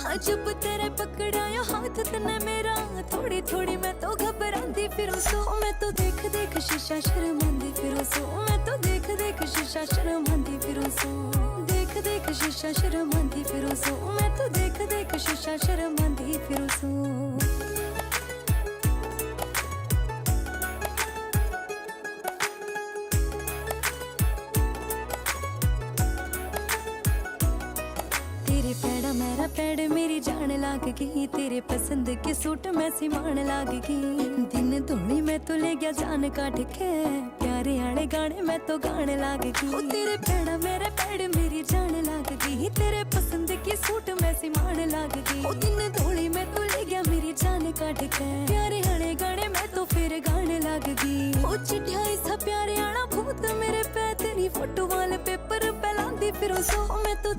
हाँ जब तेरे पकड़ाया हाथ तने मेरा, थोड़ी थोड़ी मैं तो घबरांदी फिरूं सो। मैं तो देख देख शीशा शर्मांदी फिरूं सो। मैं तो देख देख शीशा शर्मांदी फिरूं सो। देख देख शीशा शर्मांदी फिरूं सो। मैं तो देख देख शीशा शर्मांदी फिरूं सो। तेरे पैड़ा मेरा पैड़ मेरी जान लाग गई, तेरे पसंद के सूट मैं सिमान लाग गई। दिन धोनी मैं तो ले गया जान काट के, प्यारे आले गाने मैं तो गाने लाग गई। तेरे पैड़ा मेरे पैड़ मेरी जान लाग गई, तेरे पसंद के सूट मैं सिमान लाग गई। दिन धोनी मैं तो ले गया मेरी जान काट के, प्यारे आले गाने मैं तो फिर गाने लाग गई। ओ चिट्ठिया सा प्यारे आना भूत मेरे पे, तेरी फोटो वाले पेपर पे लांदी फिरो सो। मैं तो